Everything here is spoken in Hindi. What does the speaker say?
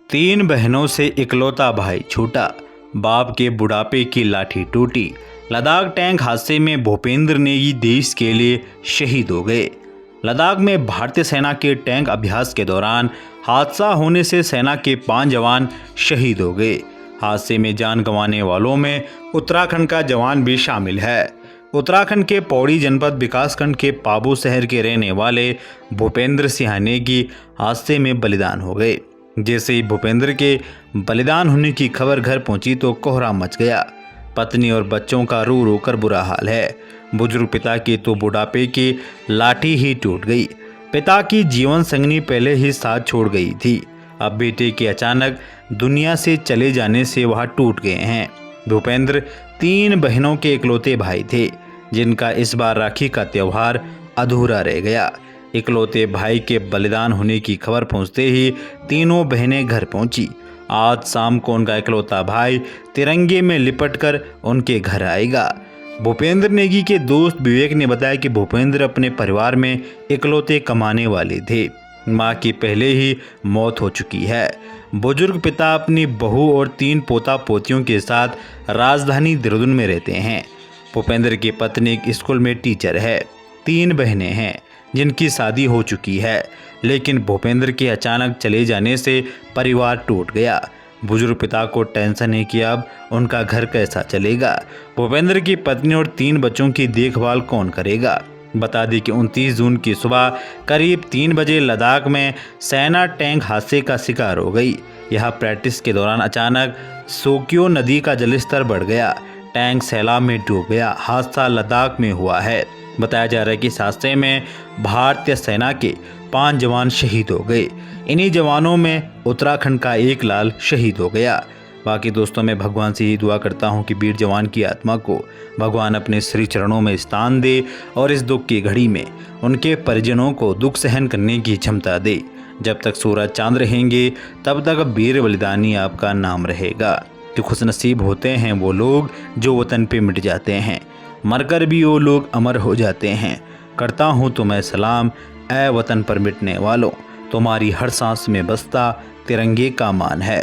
तीन बहनों से इकलौता भाई छूटा, बाप के बुढ़ापे की लाठी टूटी। लद्दाख टैंक हादसे में भूपेंद्र नेगी देश के लिए शहीद हो गए। लद्दाख में भारतीय सेना के टैंक अभ्यास के दौरान हादसा होने से सेना के 5 जवान शहीद हो गए। हादसे में जान गंवाने वालों में उत्तराखंड का जवान भी शामिल है। उत्तराखंड के पौड़ी जनपद विकासखंड के पाबू शहर के रहने वाले भूपेंद्र सिंह नेगी हादसे में बलिदान हो गए। जैसे ही भूपेंद्र के बलिदान होने की खबर घर पहुंची तो कोहराम मच गया। पत्नी और बच्चों का रो रो कर बुरा हाल है। बुजुर्ग पिता की तो बुढ़ापे की लाठी ही टूट गई। पिता की जीवन संगनी पहले ही साथ छोड़ गई थी, अब बेटे के अचानक दुनिया से चले जाने से वह टूट गए हैं। भूपेंद्र 3 बहनों के इकलौते भाई थे, जिनका इस बार राखी का त्यौहार अधूरा रह गया। इकलौते भाई के बलिदान होने की खबर पहुंचते ही तीनों बहनें घर पहुंची। आज शाम को उनका इकलौता भाई तिरंगे में लिपटकर उनके घर आएगा। भूपेंद्र नेगी के दोस्त विवेक ने बताया कि भूपेंद्र अपने परिवार में इकलौते कमाने वाले थे। मां की पहले ही मौत हो चुकी है। बुजुर्ग पिता अपनी बहू और 3 पोता पोतियों के साथ राजधानी देहरादून में रहते हैं। भूपेंद्र की पत्नी एक स्कूल में टीचर है। 3 बहनें हैं जिनकी शादी हो चुकी है, लेकिन भूपेंद्र के अचानक चले जाने से परिवार टूट गया। बुजुर्ग पिता को टेंशन है कि अब उनका घर कैसा चलेगा। भूपेंद्र की पत्नी और 3 बच्चों की देखभाल कौन करेगा। बता दें कि 29 जून की सुबह करीब 3 बजे लद्दाख में सेना टैंक हादसे का शिकार हो गई। यह प्रैक्टिस के दौरान अचानक सोक्यो नदी का जलस्तर बढ़ गया। टैंक सैलाब में डूब गया। हादसा लद्दाख में हुआ है। बताया जा रहा है कि इस हादसे में भारतीय सेना के 5 जवान शहीद हो गए। इन्हीं जवानों में उत्तराखंड का एक लाल शहीद हो गया। बाकी दोस्तों, मैं भगवान से ही दुआ करता हूं कि वीर जवान की आत्मा को भगवान अपने श्री चरणों में स्थान दे और इस दुख की घड़ी में उनके परिजनों को दुख सहन करने की क्षमता दे। जब तक सूरज चांद रहेंगे तब तक वीर बलिदानी आपका नाम रहेगा। कि खुशनसीब होते हैं वो लोग जो वतन पे मिट जाते हैं, मरकर भी वो लोग अमर हो जाते हैं। करता हूँ तुम्हें सलाम ऐ वतन पर मिटने वालों, तुम्हारी हर सांस में बसता तिरंगे का मान है।